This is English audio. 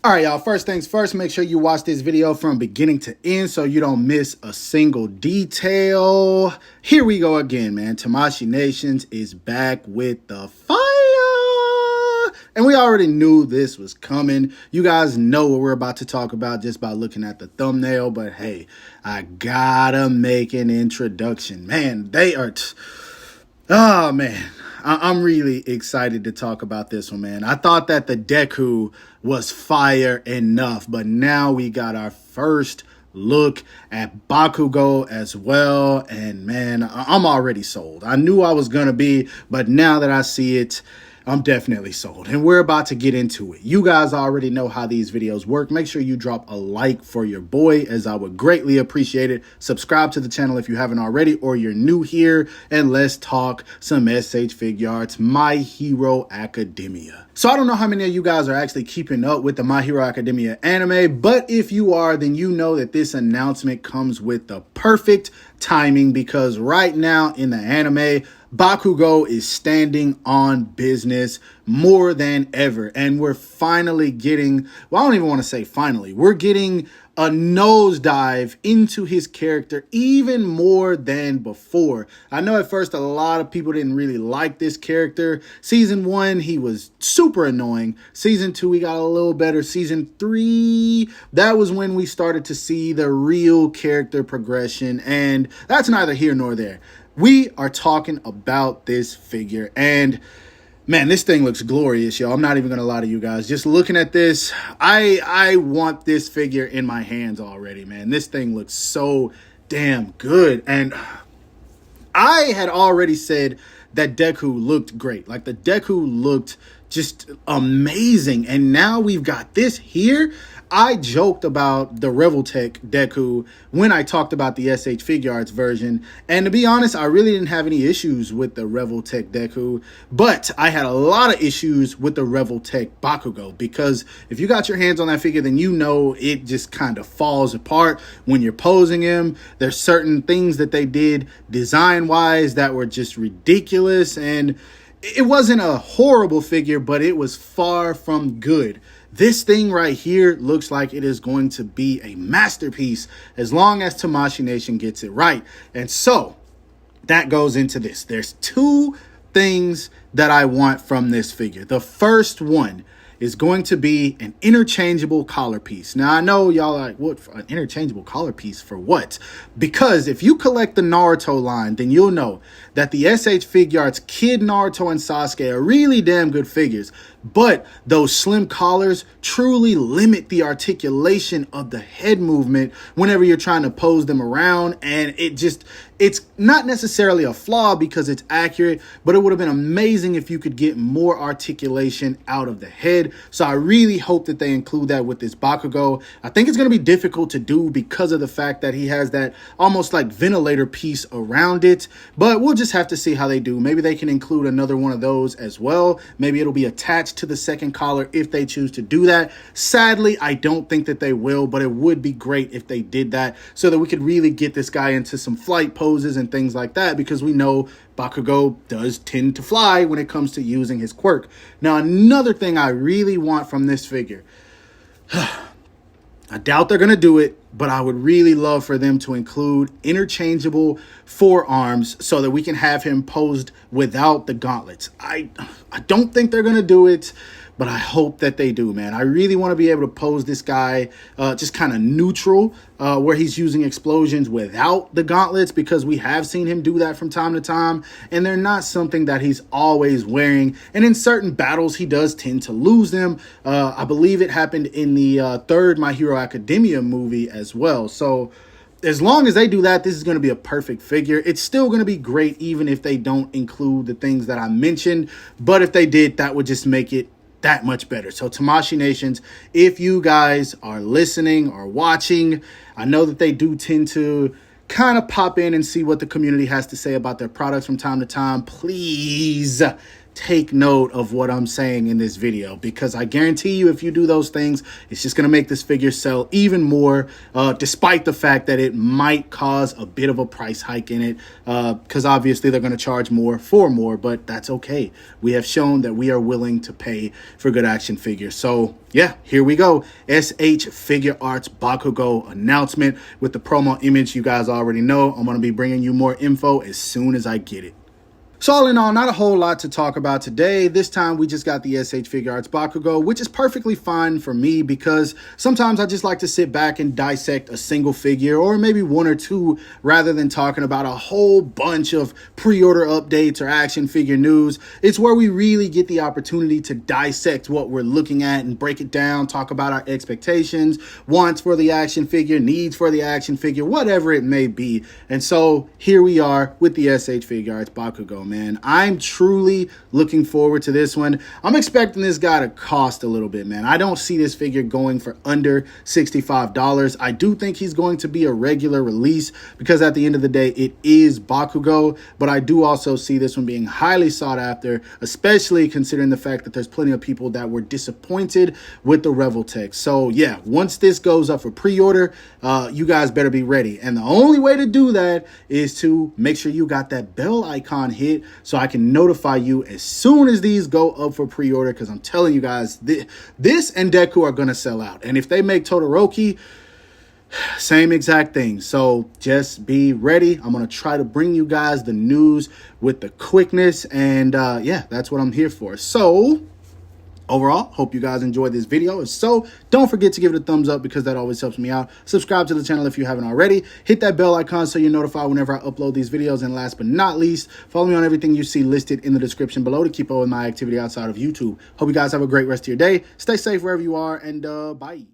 All right, y'all, first things first, make sure you watch this video from beginning to end so you don't miss a single detail. Here we go again, man. Tamashii Nations is back with the fire. And we already knew this was coming. You guys know what we're about to talk about just by looking at the thumbnail. But hey, I gotta make an introduction. Man, they are... Oh, man. I'm really excited to talk about this one, man. I thought that the Deku was fire enough, but now we got our first look at Bakugo as well. And man, I'm already sold. I knew I was going to be, but now that I see it, I'm definitely sold. And we're about to get into it. You guys already know how these videos work. Make sure you drop a like for your boy, as I would greatly appreciate it. Subscribe to the channel if you haven't already, or you're new here. And let's talk some SH Figuarts My Hero Academia. So I don't know how many of you guys are actually keeping up with the My Hero Academia anime, but if you are, then you know that this announcement comes with the perfect timing, because right now in the anime, Bakugo is standing on business more than ever. And we're finally getting, well, I don't even want to say finally, we're getting a nosedive into his character even more than before. I know at first a lot of people didn't really like this character. Season 1, he was super annoying. Season 2, he got a little better. Season 3, that was when we started to see the real character progression. And that's neither here nor there. We are talking about this figure, and man, this thing looks glorious, y'all. I'm not even going to lie to you guys. Just looking at this, I want this figure in my hands already, man. This thing looks so damn good. And I had already said that Deku looked great. Like, the Deku looked just amazing. And now we've got this here. I joked about the Revoltech Deku when I talked about the SH Figuarts version. And to be honest, I really didn't have any issues with the Revoltech Deku. But I had a lot of issues with the Revoltech Bakugo. Because if you got your hands on that figure, then you know it just kind of falls apart when you're posing him. There's certain things that they did design-wise that were just ridiculous. And it wasn't a horrible figure, but it was far from good. This thing right here looks like it is going to be a masterpiece as long as Tamashii Nation gets it right. And so that goes into this. There's two things that I want from this figure. The first one is going to be an interchangeable collar piece. Now, I know y'all are like, what, an interchangeable collar piece for what? Because if you collect the Naruto line, then you'll know that the SH Figuarts Kid Naruto and Sasuke are really damn good figures. But those slim collars truly limit the articulation of the head movement whenever you're trying to pose them around. And it's not necessarily a flaw because it's accurate, but it would have been amazing if you could get more articulation out of the head. So I really hope that they include that with this Bakugo. I think it's going to be difficult to do because of the fact that he has that almost like ventilator piece around it, but we'll just have to see how they do. Maybe they can include another one of those as well. Maybe it'll be attached to the second collar if they choose to do that. Sadly, I don't think that they will, but it would be great if they did that so that we could really get this guy into some flight poses and things like that, because we know Bakugo does tend to fly when it comes to using his quirk. Now, another thing I really want from this figure, I doubt they're going to do it, but I would really love for them to include interchangeable forearms so that we can have him posed without the gauntlets. I don't think they're going to do it, but I hope that they do, man. I really want to be able to pose this guy just kind of neutral, where he's using explosions without the gauntlets, because we have seen him do that from time to time, and they're not something that he's always wearing. And in certain battles, he does tend to lose them. I believe it happened in the third My Hero Academia movie as well. So as long as they do that, this is going to be a perfect figure. It's still going to be great even if they don't include the things that I mentioned. But if they did, that would just make it that much better. So Tamashii Nations, if you guys are listening or watching, I know that they do tend to kind of pop in and see what the community has to say about their products from time to time. Please take note of what I'm saying in this video, because I guarantee you if you do those things, it's just going to make this figure sell even more, despite the fact that it might cause a bit of a price hike in it, because obviously they're going to charge more for more, but that's okay. We have shown that we are willing to pay for good action figures. So yeah, here we go. SH Figuarts Bakugo announcement with the promo image you guys already know. I'm going to be bringing you more info as soon as I get it. So all in all, not a whole lot to talk about today. This time we just got the SH Figuarts Bakugo, which is perfectly fine for me because sometimes I just like to sit back and dissect a single figure or maybe one or two rather than talking about a whole bunch of pre-order updates or action figure news. It's where we really get the opportunity to dissect what we're looking at and break it down, talk about our expectations, wants for the action figure, needs for the action figure, whatever it may be. And so here we are with the SH Figuarts Bakugo, man. I'm truly looking forward to this one. I'm expecting this guy to cost a little bit, man. I don't see this figure going for under $65. I do think he's going to be a regular release because at the end of the day, it is Bakugo, but I do also see this one being highly sought after, especially considering the fact that there's plenty of people that were disappointed with the Revoltech. So yeah, once this goes up for pre-order, you guys better be ready. And the only way to do that is to make sure you got that bell icon hit so I can notify you as soon as these go up for pre-order, because I'm telling you guys, this and Deku are going to sell out. And if they make Todoroki, same exact thing. So just be ready. I'm going to try to bring you guys the news with the quickness. And yeah, that's what I'm here for. So overall, hope you guys enjoyed this video. If so, don't forget to give it a thumbs up because that always helps me out. Subscribe to the channel if you haven't already. Hit that bell icon so you're notified whenever I upload these videos. And last but not least, follow me on everything you see listed in the description below to keep up with my activity outside of YouTube. Hope you guys have a great rest of your day. Stay safe wherever you are, and bye.